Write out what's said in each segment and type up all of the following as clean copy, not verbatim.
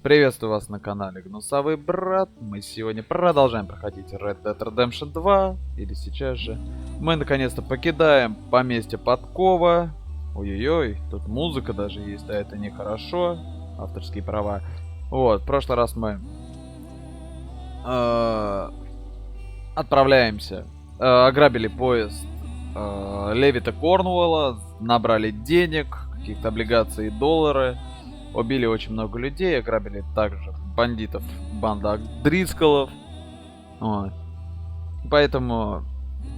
Приветствую вас на канале Гнусавый Брат. Мы сегодня продолжаем проходить Red Dead Redemption 2. Или сейчас же. Мы наконец-то покидаем поместье Подкова. Ой-ой-ой, тут музыка даже есть, а это нехорошо. Авторские права. Вот, в прошлый раз мы отправляемся. Ограбили поезд Левита Корнуолла. Набрали денег, каких-то облигаций и доллары. Убили очень много людей, ограбили также бандитов банда Дрисколов. Вот. Поэтому,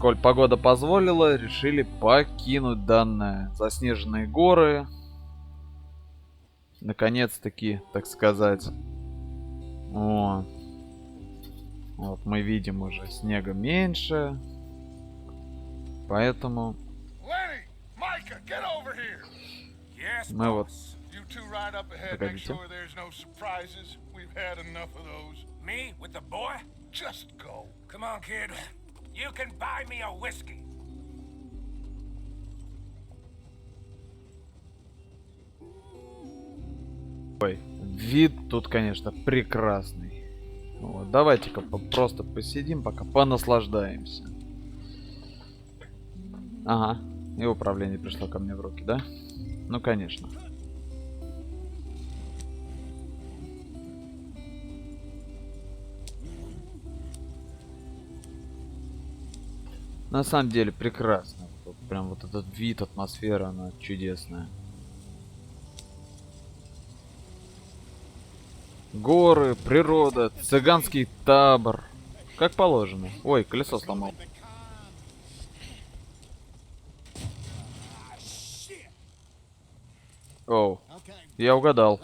коль погода позволила, решили покинуть данные заснеженные горы. Наконец-таки, так сказать. Вот. Вот мы видим уже снега меньше. Поэтому мы вот... Two right up ahead, make sure there's no surprises. We've had enough of those. Me? With the boy? Just go. Come on, kid. You can buy me a whiskey. Ой, вид тут, конечно, прекрасный. Вот, давайте-ка просто посидим, пока понаслаждаемся. Ага, и управление пришло ко мне в руки, да? Ну, конечно. На самом деле прекрасно. Вот, прям вот этот вид, атмосфера, она чудесная. Горы, природа, цыганский табор. Как положено. Ой, колесо сломал. Оу, я угадал.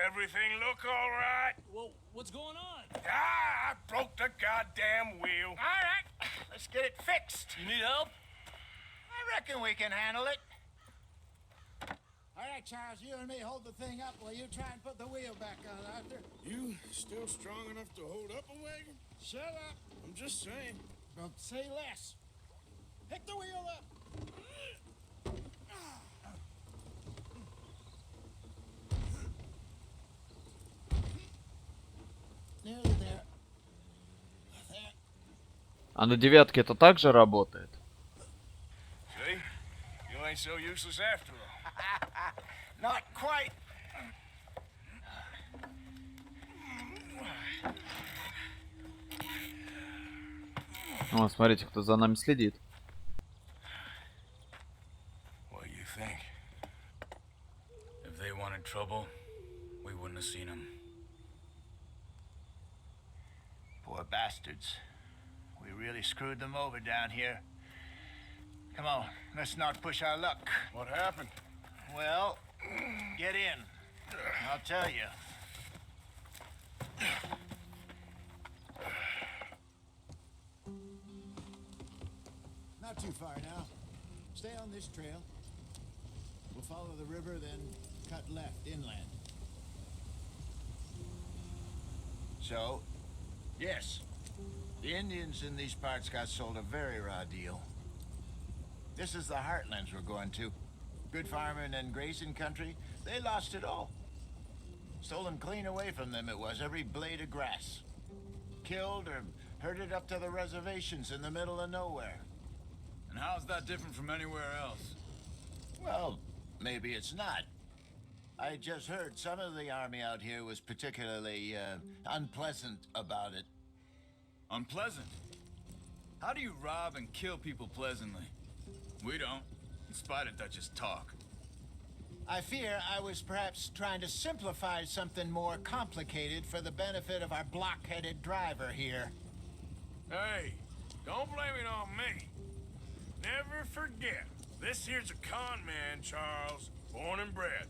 Everything look all right? Well, what's going on? I broke the goddamn wheel. All right, let's get it fixed. You need help? I reckon we can handle it. All right, Charles, you and me hold the thing up while you try and put the wheel back on, Arthur. You still strong enough to hold up a wagon? Shut up. I'm just saying. Don't say less. Pick the wheel up. Nearly there. А на девятке это также работает? See? You ain't so useless after all. Not quite. О, смотрите, кто за нами следит. What do you think? If they wanted trouble, we wouldn't have seen them. Poor bastards. We really screwed them over down here. Come on, let's not push our luck. What happened? Well, get in. I'll tell you. Not too far now. Stay on this trail. We'll follow the river, then cut left inland. So, yes, the Indians in these parts got sold a very raw deal. This is the heartlands we're going to. Good farming and grazing country, they lost it all. Stolen clean away from them it was, every blade of grass. Killed or herded up to the reservations in the middle of nowhere. And how's that different from anywhere else? Well, maybe it's not. I just heard some of the army out here was particularly unpleasant about it. Unpleasant? How do you rob and kill people pleasantly? We don't, in spite of Dutch's talk. I fear I was perhaps trying to simplify something more complicated for the benefit of our block-headed driver here. Hey, don't blame it on me. Never forget, this here's a con man, Charles, born and bred.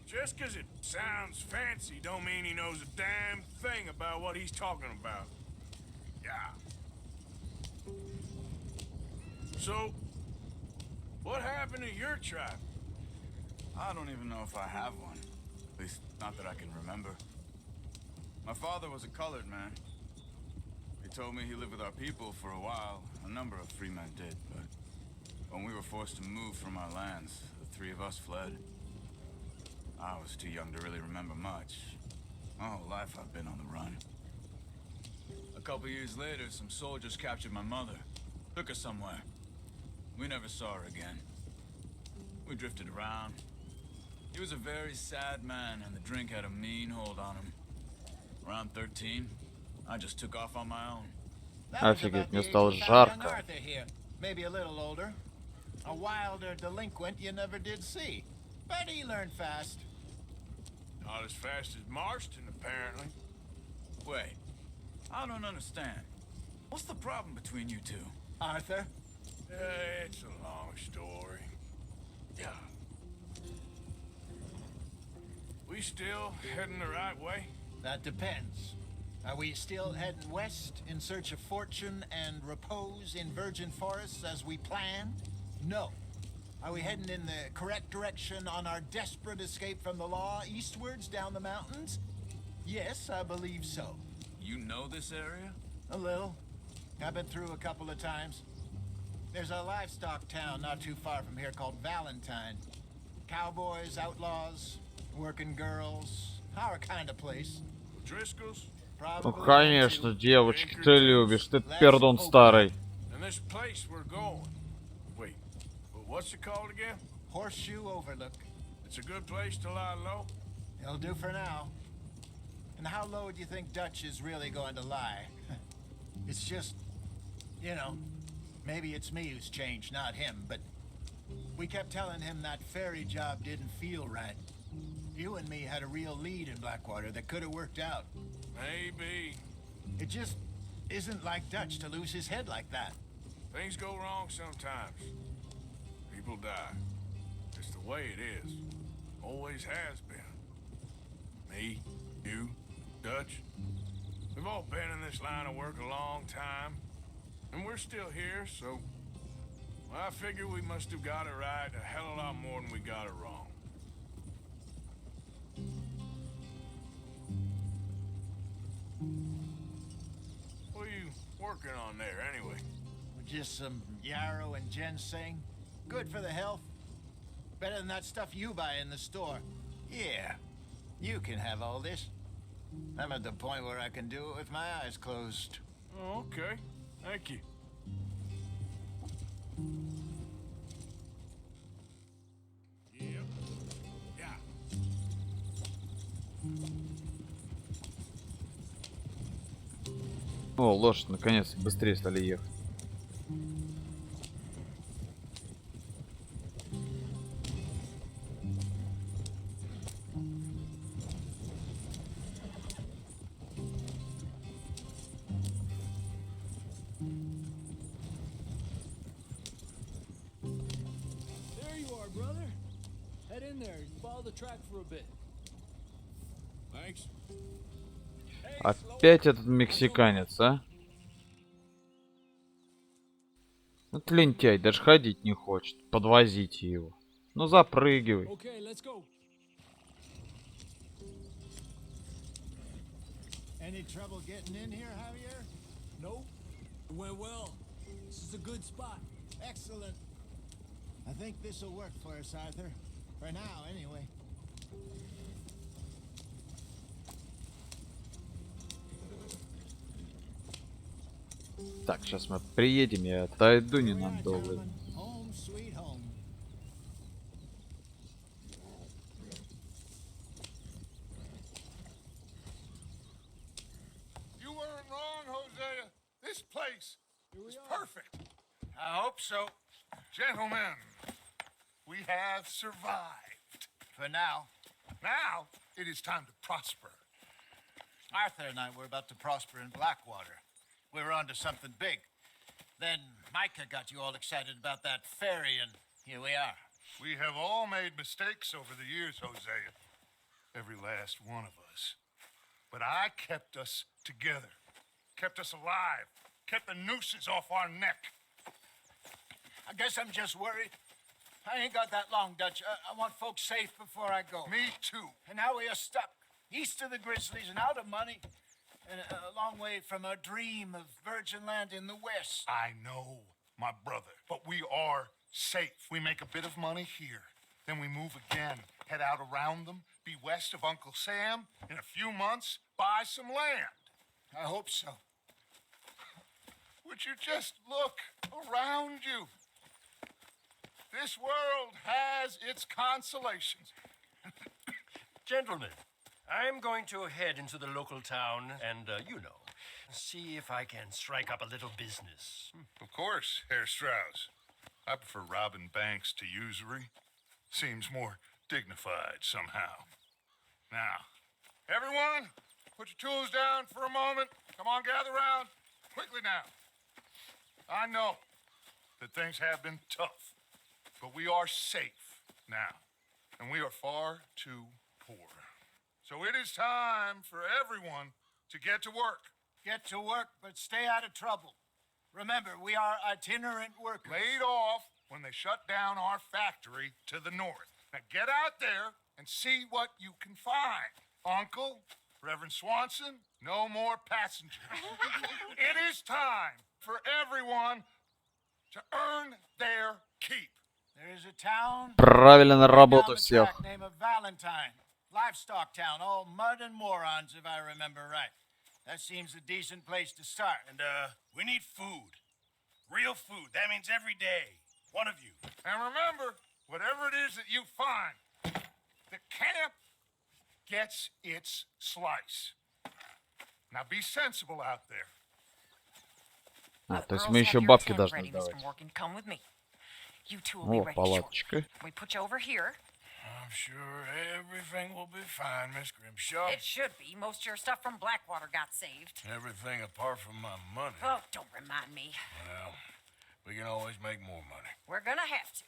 Just 'cause it sounds fancy don't mean he knows a damn thing about what he's talking about. Yeah. So, what happened to your tribe? I don't even know if I have one. At least, not that I can remember. My father was a colored man. He told me he lived with our people for a while. A number of free men did, but when we were forced to move from our lands, the three of us fled. I was too young to really remember much. My whole life I've been on the run. A couple years later, some soldiers captured my mother. Took her somewhere. We never saw her again. We drifted around. He was a very sad man, and the drink had a mean hold on him. Around 13, I just took off on my own. That was Офигеть, about мне the age стало you found young жарко. Arthur here. Maybe a little older. A wilder delinquent you never did see. But he learned fast. Not as fast as Marston, apparently. Wait, I don't understand. What's the problem between you two? Arthur? It's a long story. Yeah. We still heading the right way? That depends. Are we still heading west in search of fortune and repose in virgin forests as we planned? No. Are we heading in the correct direction on our desperate escape from the law eastwards down the mountains? Yes, I believe so. You know this area? A little. I've been through a couple of times. There's a livestock town not too far from here called Valentine. Cowboys, outlaws, working girls, our kind of place. Driscoll's? Ну, Probably конечно, them too. девочки, ты любишь, ты пердун старый. And this place we're going. Wait, but what's it called again? Horseshoe Overlook. It's a good place to lie low? It'll do for now. And how low do you think Dutch is really going to lie? It's just, you know, maybe it's me who's changed, not him, but we kept telling him that ferry job didn't feel right. You and me had a real lead in Blackwater that could have worked out. Maybe. It just isn't like Dutch to lose his head like that. Things go wrong sometimes. People die. It's the way it is. Always has been. Me, you, Dutch. We've all been in this line of work a long time. And we're still here, so... Well, I figure we must have got it right a hell of a lot more than we got it wrong. What are you working on there, anyway? Just some yarrow and ginseng. Good for the health. Better than that stuff you buy in the store. Yeah, you can have all this. I'm at the point where I can do it with my eyes closed. Oh, okay. Thank you. Yep. Yeah. О, лошадь, наконец, быстрее стали ехать. There you are, brother. Head in there. Follow the track for a bit. Thanks. Опять этот мексиканец, а? Вот лентяй, даже ходить не хочет. Подвозите его. Ну запрыгивай. Okay, let's go. Any trouble getting in here, Javier? Nope. It went well. This is a good spot. Excellent. I think this will work for us, Arthur. For now, anyway. Так, сейчас мы приедем, я отойду Here we are, ненадолго. gentlemen. Home, sweet home. You weren't wrong, Hosea. This place is perfect. I hope so. Gentlemen, we have survived. For now. Now, it is time to prosper. Arthur and I were about to prosper in Blackwater. We were onto something big. Then Micah got you all excited about that ferry, and here we are. We have all made mistakes over the years, Hosea. Every last one of us. But I kept us together. Kept us alive. Kept the nooses off our neck. I guess I'm just worried. I ain't got that long, Dutch. I want folks safe before I go. Me too. And now we are stuck east of the Grizzlies and out of money, and a long way from a dream of virgin land in the west. I know, my brother. But we are safe. We make a bit of money here. Then we move again. head out around them, be west of Uncle Sam, in a few months, buy some land. I hope so. Would you just look around you? This world has its consolations. Gentlemen, I'm going to head into the local town and, see if I can strike up a little business. Of course, Herr Strauss. I prefer robbing banks to usury. Seems more dignified somehow. Now, everyone, put your tools down for a moment. Come on, gather round. Quickly now. I know that things have been tough, but we are safe now, and we are far too poor. So it is time for everyone to get to work. Get to work, but stay out of trouble. Remember, we are itinerant workers. Laid off when they shut down our factory to the north. Now get out there and see what you can find. Uncle, Reverend Swanson, no more passengers. It is time for everyone to earn their keep. There is a town Правильно, на down работу the всех. track named Valentine. Livestock town, all mud and morons, if I remember right. That seems a decent place to start. And, we need food. Real food. That means every day. One of you. And remember, whatever it is that you find, the camp gets its slice. Now be sensible out there. А, то есть мы еще бабки должны сдавать. Come with me. You two will be О, ready палаточка. shortly. We put you over here. I'm sure everything will be fine, Miss Grimshaw. It should be. Most of your stuff from Blackwater got saved. Everything apart from my money. Oh, don't remind me. Well, we can always make more money. We're gonna have to.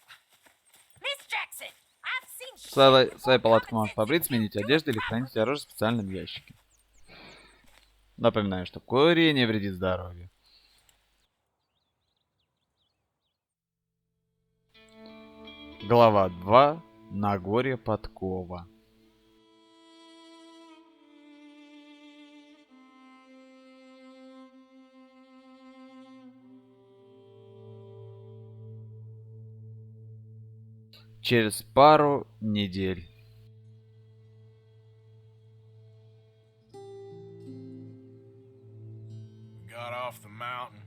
Miss Jackson, I've seen Своей палатку можешь побрить, сменить одежду или хранить оружие в специальном ящике. Напоминаю, что курение вредит здоровью. Глава 2. Нагорье Подкова. Через пару недель. Got off the mountain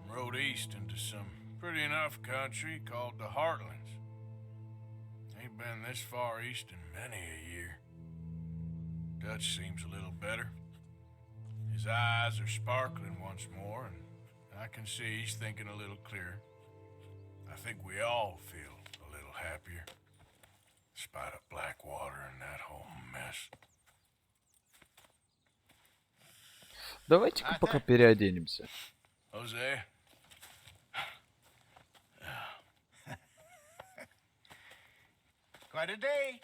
and rode east into some pretty enough country called the Heartlands. Ain't been this far east in many a year. Dutch seems a little better. His eyes are sparkling once more, and I can see he's thinking a little clearer. I think we all feel a little happier, despite of Blackwater and that whole mess. Давайте-ка пока переоденемся. Jose? Quite a day.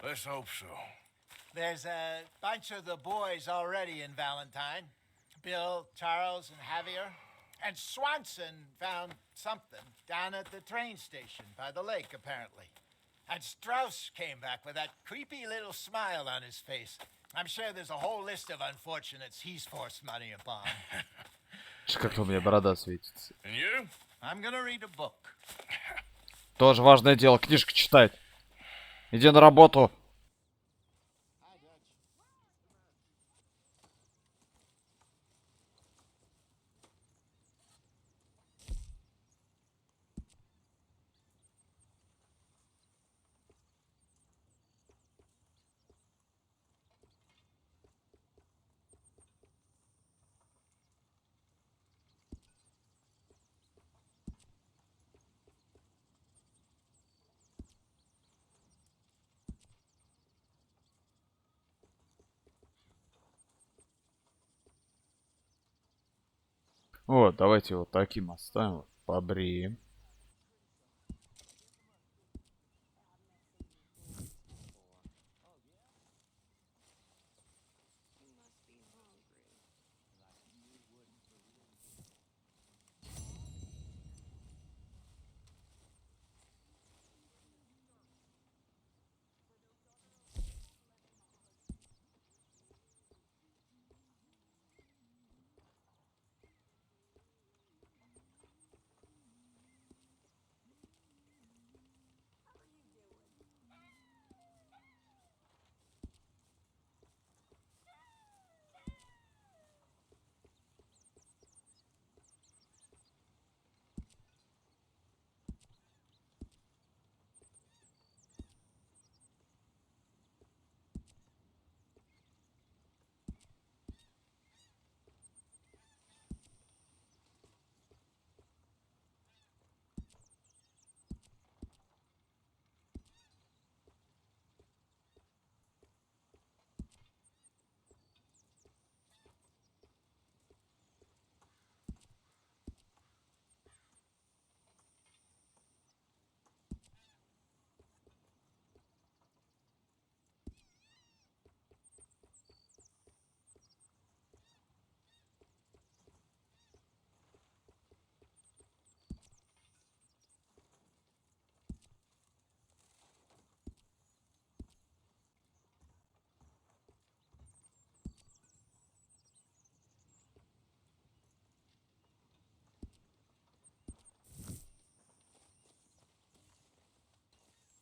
Let's hope so. There's a bunch of the boys already in Valentine. Bill, Charles, and Javier. And Swanson found something down at the train station by the lake, apparently. And Strauss came back with that creepy little smile on his face. I'm sure there's a whole list of unfortunates he's forced money upon. Как-то у меня борода светится. And you? I'm gonna read a book. Тоже важное дело, книжку читать. Иди на работу. Вот, давайте вот таким оставим. Вот, побреем.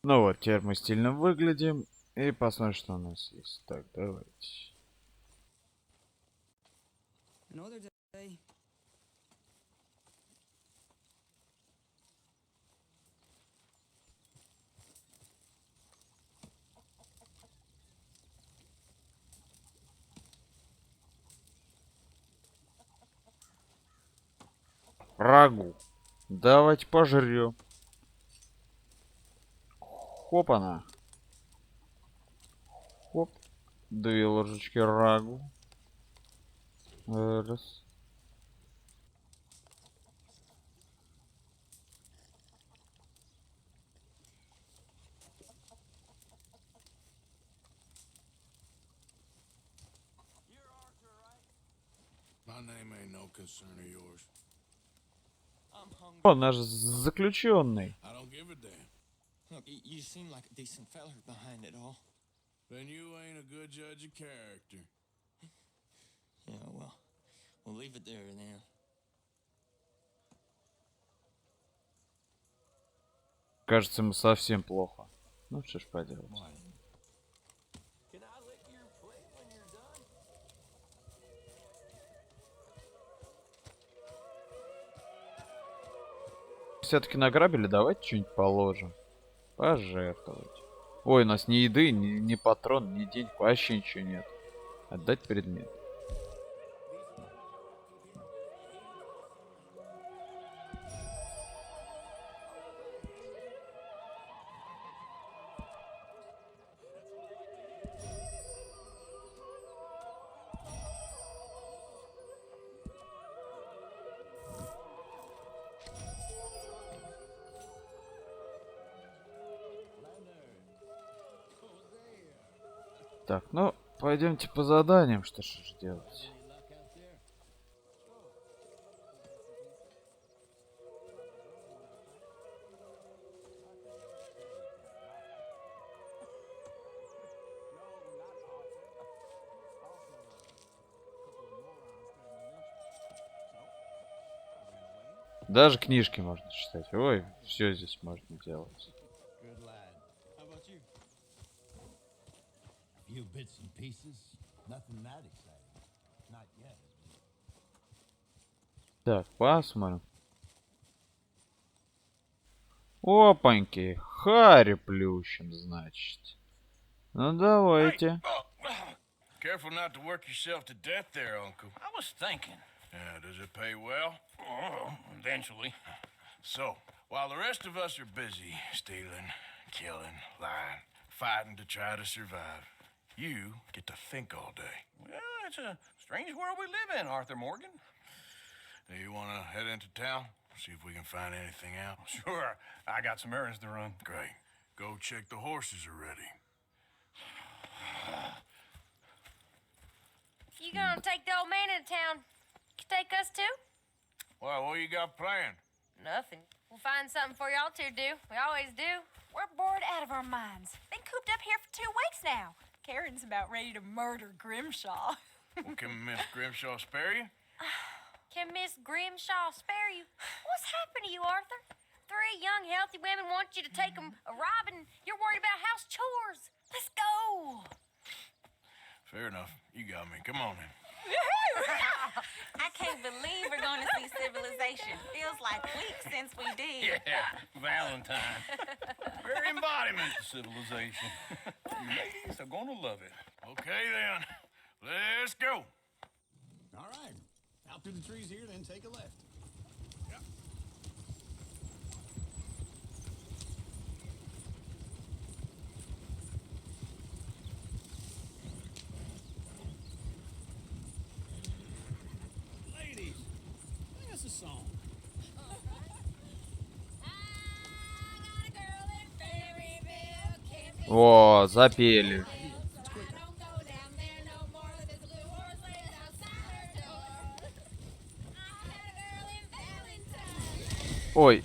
Ну вот, теперь мы стильно выглядим. И посмотрим, что у нас есть. Так, давайте. Another day. Рагу. Давайте пожрем. Хоп-она. Хоп. 2 ложечки рагу. Раз. My name ain't no concern of yours. I'm hungry. О, наш заключенный. I don't give a damn. Look, you seem like a decent fella behind it all. Then you ain't a good judge of character. Yeah, well, we'll leave it there then. Кажется, ему совсем плохо. Ну что ж поделать. Can I lick your plate when you're done? Все-таки награбили, давайте что-нибудь положим. Пожертвовать. Ой, у нас ни еды, ни патрон, ни денег, вообще ничего нет. Отдать предмет. Так, ну, пойдемте по заданиям, что ж делать. Даже книжки можно читать. Ой, все здесь можно делать. Good lad. How about you? A few bits and pieces. Nothing that exciting. Not yet. Так, посмотрим. Опаньки, Харри плющим, значит. Ну давайте. Careful not to work yourself to death there, Uncle. I was thinking. Yeah, does it pay well? Oh, eventually. So, while the rest of us are busy stealing, killing, lying, fighting to try to survive, you get to think all day. Well, it's a strange world we live in, Arthur Morgan. Do you want to head into town? See if we can find anything out? Sure, I got some errands to run. Great. Go check the horses are ready. You gonna take the old man into town? You take us too? Well, what you got planned? Nothing. We'll find something for y'all to do. We always do. We're bored out of our minds. Been cooped up here for 2 weeks now. Karen's about ready to murder Grimshaw. Well, can Miss Grimshaw spare you? Can Miss Grimshaw spare you? What's happened to you, Arthur? 3 young, healthy women want you to take them a robbing. You're worried about house chores. Let's go. Fair enough. You got me. Come on then. I can't believe we're going to see civilization. Feels like weeks since we did. Yeah, Valentine. Very embodiment of civilization. You ladies are gonna love it. Okay then. Let's go. All right. Out through the trees here, then take a left. Yep. Ladies, sing us a song. О, запели. Ой,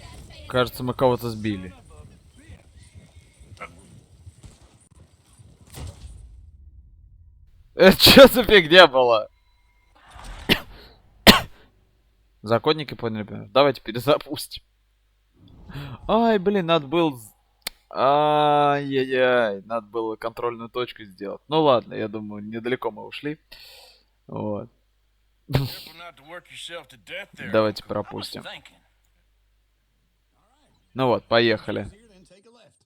кажется, мы кого-то сбили. Это что за фигня была? Законники поняли. Давайте перезапустим. Ай, блин, надо было... Ай-яй-яй, надо было контрольную точку сделать. Ну ладно, я думаю, недалеко мы ушли. Вот. Careful not to work yourself to death there, Давайте Uncle. пропустим. I was thinking. Ну вот, поехали. Here, then take a left.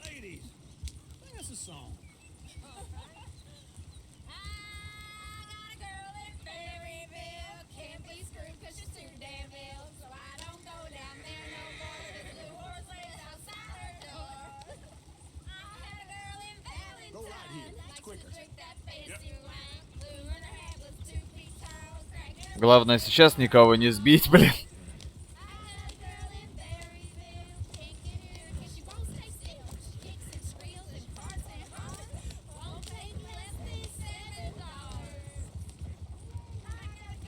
Ladies, sing us a song. Go right here. It's quicker. Главное сейчас никого не сбить, блин.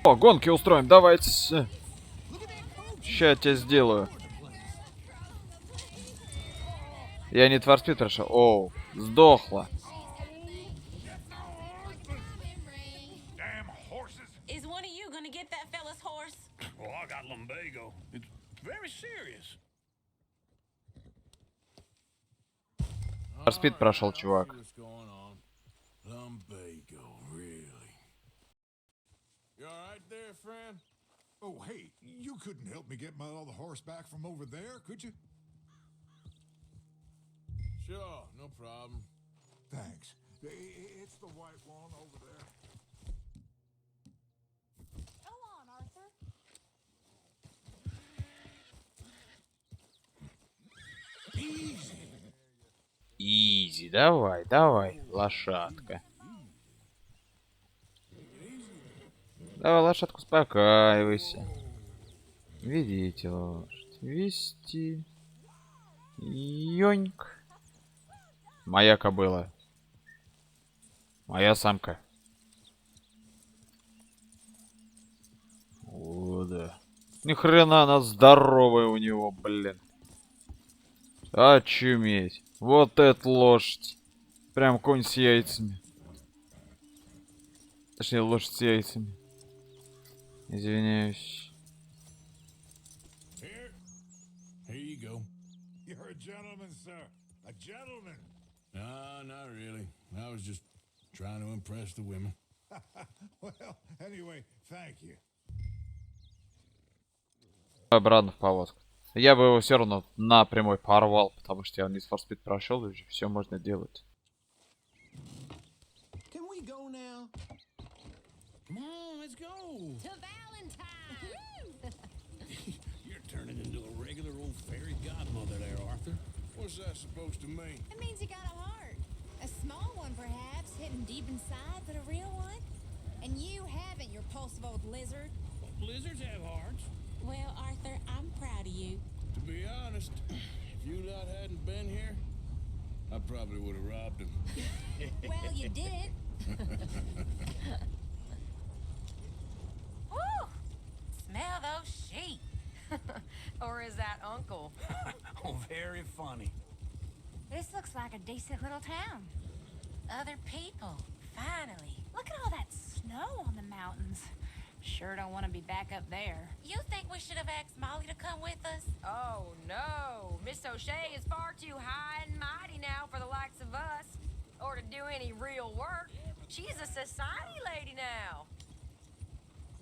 О, гонки устроим, давайте. Ща я тебя сделаю. Я не Тварспид прошел. Оу, сдохла. Damn horses. Is one of you gonna get that fella's horse? Well, I got lumbago. It's very serious. Тварспид прошел, чувак. What's going on? Lumbago, really? You all right there, friend? Oh, hey, you couldn't help me get my other horse back from over there, could you? Sure, no problem. Thanks. It's the white one over there. Go on, Arthur. Изи, давай, давай, лошадка. Давай, лошадку, успокаивайся. Ведите лошадь. Вести. Ёньк. Моя кобыла. Моя самка. О, да. Ни хрена она здоровая у него, блин. Очуметь. Вот эта лошадь. Прям конь с яйцами. Точнее, лошадь с яйцами. Извиняюсь. Here you go. You're a gentleman, sir. A gentleman. No, not really. I was just trying to impress the women. Well, anyway, thank you. Обратно в повозку. Я бы его все равно напрямую порвал, потому что я Need for Speed прошел, и уже все можно делать. Can we go now? Come on, let's go. To Valentine. You're turning into a regular old fairy godmother there, Arthur. What's that supposed to mean? It means you got a heart. A small one, perhaps, hidden deep inside, but a real one. And you haven't, you repulsive old lizard. Lizards have hearts. Well, Arthur, I'm proud of you. To be honest, if you lot hadn't been here, I probably would have robbed him. Well, you did. Woo! Smell those sheep. Or is that Uncle? Oh, very funny. This looks like a decent little town. Other people, finally. Look at all that snow on the mountains. Sure don't want to be back up there. You think we should have asked Molly to come with us? Oh, no. Miss O'Shea is far too high and mighty now for the likes of us. Or to do any real work. She's a society lady now.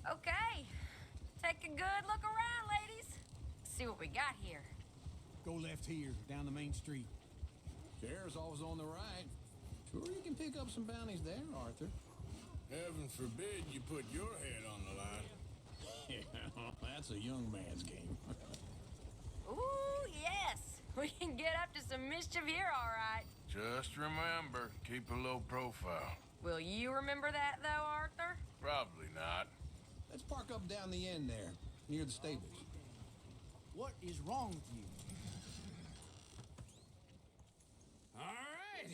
Okay. Take a good look around, ladies. See what we got here. Go left here, down the main street. Chair's always on the right. Sure, you can pick up some bounties there, Arthur. Heaven forbid you put your head on the line. Yeah, that's a young man's game. Ooh, yes. We can get up to some mischief here, all right. Just remember, keep a low profile. Will you remember that, though, Arthur? Probably not. Let's park up down the end there, near the stables. What is wrong with you? All right.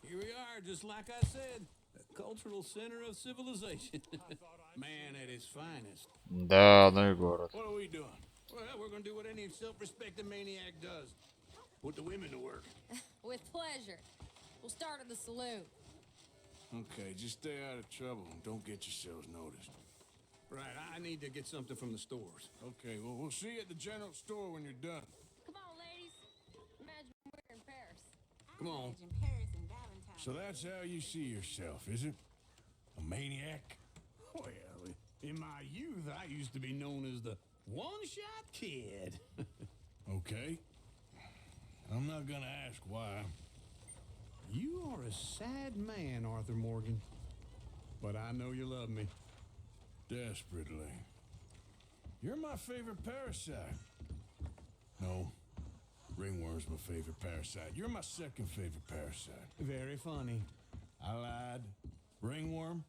Here we are, just like I said. The cultural center of civilization. Man at his finest. Да, ну и город. What are we doing? Well, we're gonna do what any self-respecting maniac does. Put the women to work. With pleasure. We'll start at the saloon. Okay, just stay out of trouble and don't get yourselves noticed. Right, I need to get something from the stores. Okay, well, we'll see you at the general store when you're done. Come on, ladies. Imagine we're in Paris. Come on. Imagine Paris and Valentine. So that's how you see yourself, is it? A maniac? Well, in my youth, I used to be known as the one-shot kid. Okay. I'm not gonna ask why. You are a sad man, Arthur Morgan. But I know you love me. Desperately. You're my favorite parasite. No. Ringworm's my favorite parasite. You're my second favorite parasite. Very funny. I lied. Ringworm.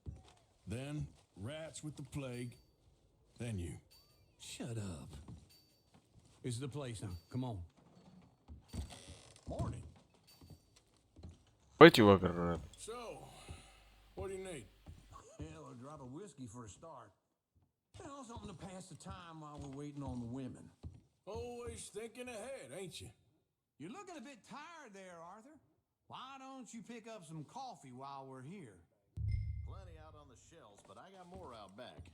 Then rats with the plague. Then you. Shut up. This is the place now. Come on. Morning. Пойти в огород. So, what do you need? Hell, a drop of whiskey for a start. You know, something to pass the time while we're waiting on the women. Always thinking ahead, ain't you? You're looking a bit tired there, Arthur. Why don't you pick up some coffee while we're here? Plenty out on the shelves, but I got more out back.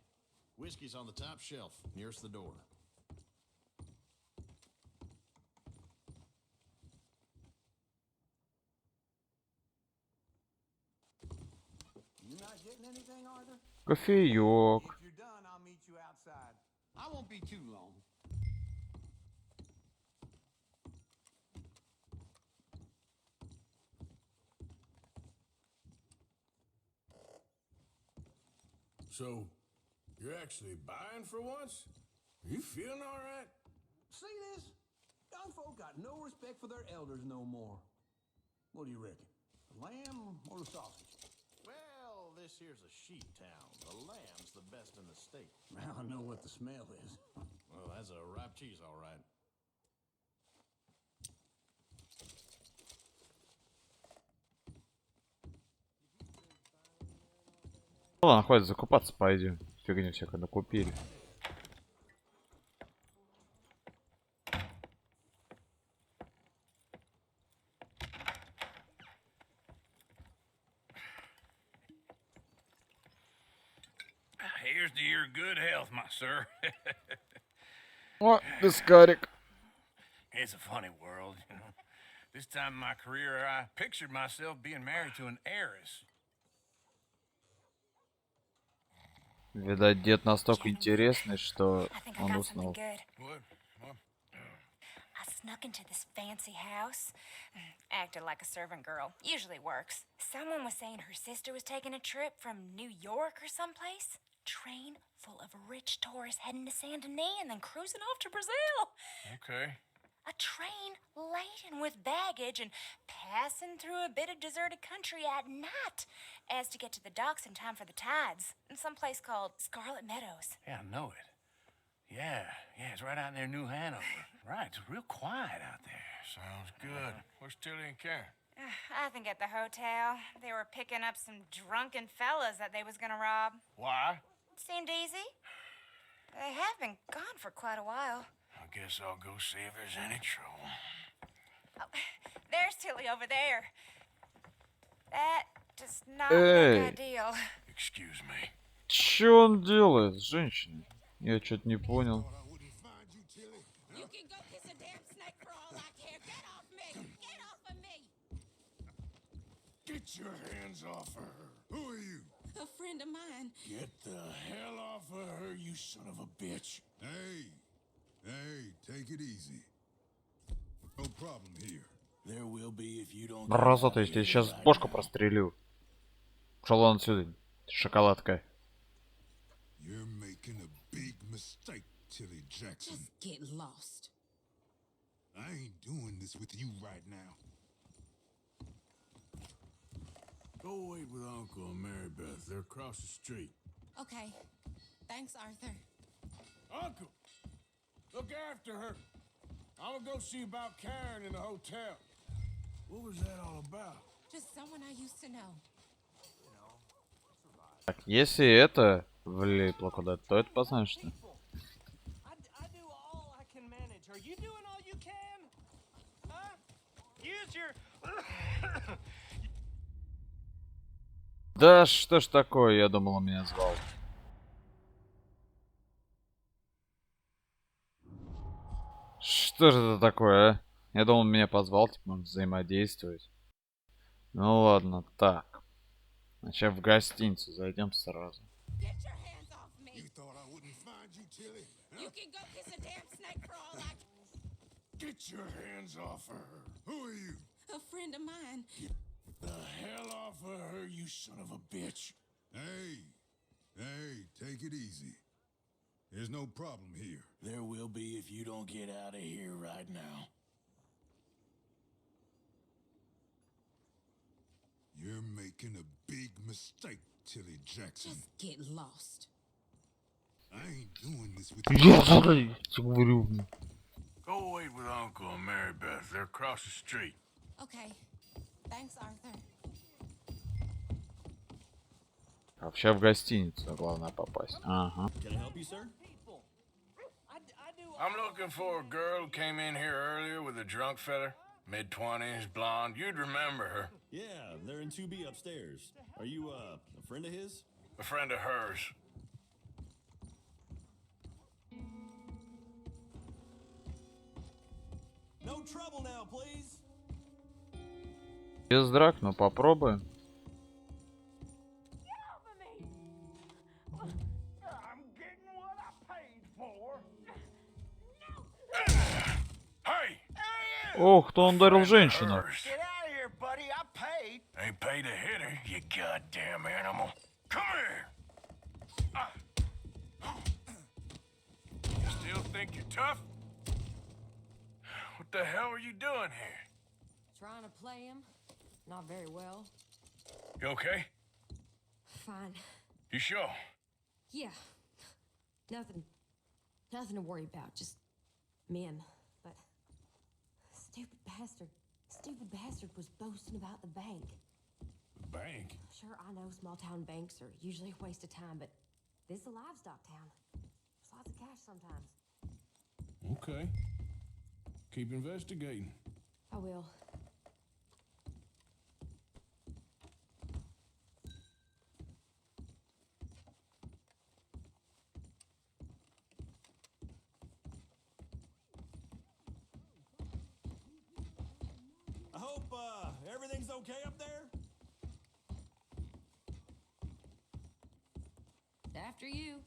Whiskey's on the top shelf, nearest the door. You not getting anything, Arthur? Кофеек. If you're done, I'll meet you outside. I won't be too long. So, you're actually buying for once? Are you feeling all right? See this? Young folk got no respect for their elders no more. What do you reckon? The lamb or the sausage? Well, this here's a sheep town. The lamb's the best in the state. Well, I know what the smell is. Well, that's a ripe cheese, all right. Ладно, хватит закупаться, пойдем. Фигню всякую накупили. Here's to your good health, my sir. О, вискарик. It's a funny world, you know. This time in my career, I pictured myself being married to an heiress. Видать, дед настолько интересный, что I think I он got something уснул. good. What? I snuck into this fancy house. Acted like a servant girl. Usually works. Someone was saying her sister was taking a trip from New York or someplace. Train full of rich tourists heading to Saint Denis and then cruising off to Brazil. Okay. A train laden with baggage and passing through a bit of deserted country at night as to get to the docks in time for the tides in some place called Scarlet Meadows. Yeah, I know it. Yeah, it's right out near New Hanover. Right, it's real quiet out there. Sounds good. Where's Tilly and Karen? I think at the hotel. They were picking up some drunken fellas that they was gonna rob. Why? Seemed easy. They have been gone for quite a while. I guess I'll go see if there's any trouble. Oh, there's Tilly over there. That does not Эй. look ideal. Excuse me. Че он делает с женщиной? Я что-то не понял. You can go kiss a damn snake for all I care. Get off me! Get off of me! Get your hands off of her. Who are you? A friend of mine. Get the hell off of her, you son of a bitch. Hey, take it easy. No problem here. There will be if you don't. Разота, я тебе сейчас бошку прострелю. Пошел вон отсюда, шоколадка. You're making a big mistake, Tilly Jackson. Just get lost. I ain't doing this with you right now. Go wait with Uncle and Mary Beth. They're across the street. Okay. Thanks, Arthur. Uncle, look after her. I'm gonna go see about Karen in the hotel. What was that all about? Just someone I used to know. Так, если это влипло куда-то, то это посмотрим, что. this your... Да что ж такое, я думал, он меня звал. Что же это такое, а? Я думал, он меня позвал, типа, может взаимодействовать. Ну ладно, так. Сейчас в гостиницу зайдем сразу. Get your hands off me. You thought I wouldn't find you, Tilly? You can go kiss a damn snake for all I... Get your hands off of her. Who are you? A friend of mine. The hell off of her, you son of a bitch. Hey, take it easy. There's no problem here. There will be if you don't get out of here right now. You're making a big mistake, Tilly Jackson. Just get lost. I ain't doing this with you. Я говорю. Go wait with Uncle and Mary Beth. They're across the street. Okay. Thanks, Arthur. Вообще в гостиницу главное попасть. Ага. Can I help you, sir? I'm looking for a girl who came in here earlier with a drunk fella. Mid-20s, blonde. You'd remember her. Yeah, they're in 2B upstairs. Are you, a friend of his? A friend of hers. No trouble now, please. Без драк, но попробуем. I'm getting what I paid for. Hey! Ох, кто он ударил женщину. Get out of here, buddy. I paid. Ain't paid to hit her, you goddamn animal. Come here! You still think you're tough? What the hell are you doing here? Trying to play him? Not very well. You okay? Fine. You sure? Yeah. Nothing to worry about. Just men. But stupid bastard was boasting about the bank. The bank? Sure, I know small town banks are usually a waste of time, but this is a livestock town. There's lots of cash sometimes. Okay. Keep investigating. I will. I hope everything's okay up there. After you.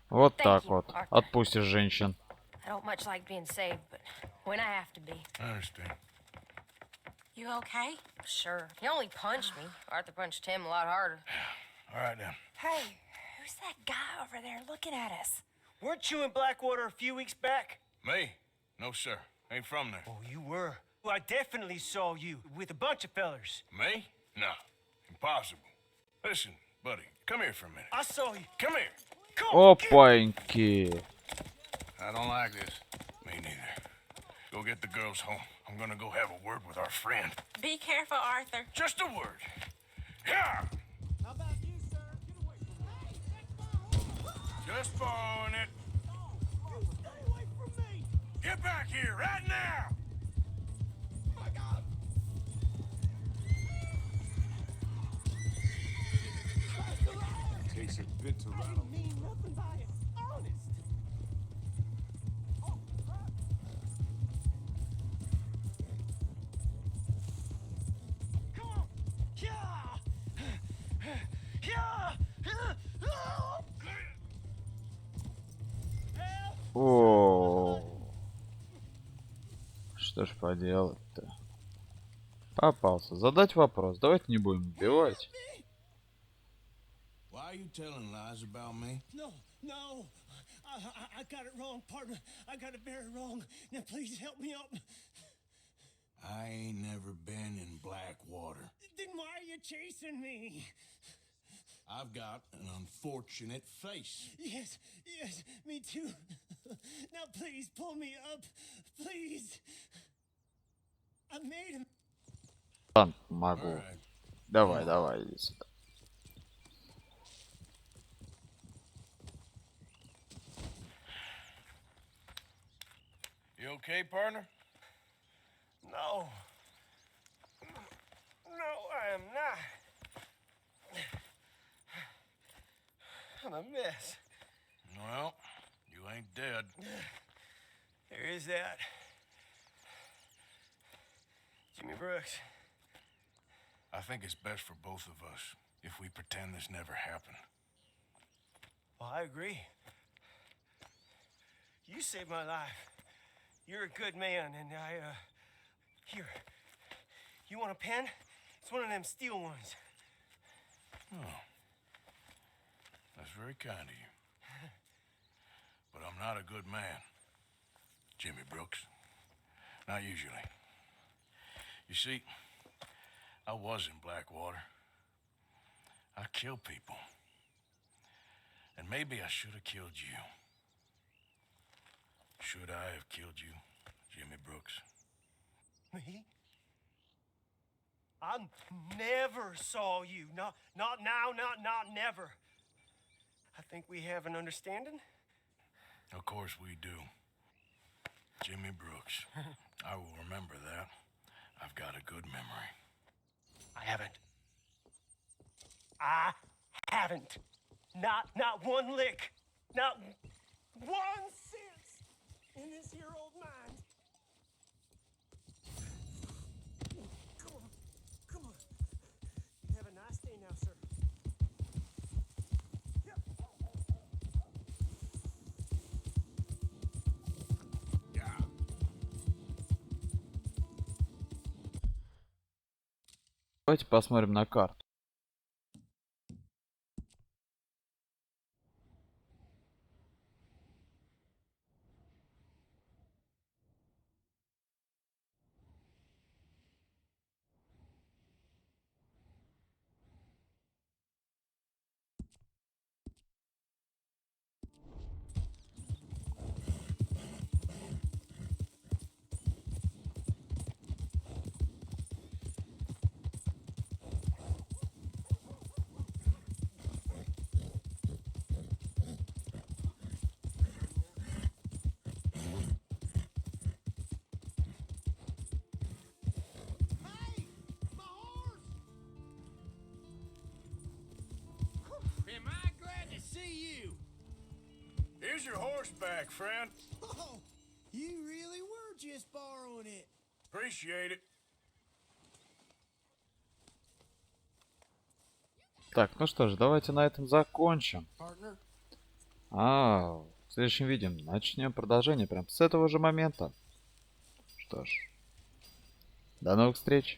Вот Thank так you, вот. Arthur. Отпустишь женщин. I don't much like being saved, but when I have to be. I understand. You okay? Sure. He only punched me. Arthur punched him a lot harder. All right, then. Hey, who's that guy over there looking at us? Weren't you in Blackwater a few weeks back? Me? No, sir. Ain't from there. Oh, you were. Well, I definitely saw you with a bunch of fellers. Me? No. Impossible. Listen, buddy, come here for a minute. I saw you. Come here. Come on. Опаньки. I don't like this. Me neither. Go get the girls home. I'm gonna go have a word with our friend. Be careful, Arthur. Just a word. Yeah! How about you, sir? Get away from me. Just following it. You stay away from me. Get back here right now! My God. Takes a bit to I rattle. didn't mean nothing by it. Honest. Come on. Yeah. Yeah. О, что ж поделать-то? Попался. Задать вопрос. Давайте не будем убивать. Why are you telling lies about me? No. I got it wrong, partner. I got it very wrong. Now please help me out. I ain't never been in Blackwater. Then why are you chasing me? I've got an unfortunate face. Yes, me too. Now please pull me up. Please. I made him. Ладно, могу. Alright. Давай, иди сюда. okay, partner? No. No, I am not. I'm a mess. Well, you ain't dead. There is that. Jimmy Brooks. I think it's best for both of us if we pretend this never happened. Well, I agree. You saved my life. You're a good man, and here. You want a pen? It's one of them steel ones. Oh. That's very kind of you. But I'm not a good man, Jimmy Brooks. Not usually. You see, I was in Blackwater. I killed people. And maybe I should have killed you. Should I have killed you, Jimmy Brooks? Me? I never saw you. Not now, not never. I think we have an understanding. Of course we do. Jimmy Brooks. I will remember that. I've got a good memory. I haven't. Not one lick. Not 1 cent in this here old mind. Come on. You have a nice day now, sir. Давайте посмотрим на карту. Am I glad to see you? Here's your horse back, friend. Oh, you really were just borrowing it. Appreciate it. Так, ну что ж, давайте на этом закончим. Partner? В следующем видео начнем продолжение прям с этого же момента. Что ж, до новых встреч.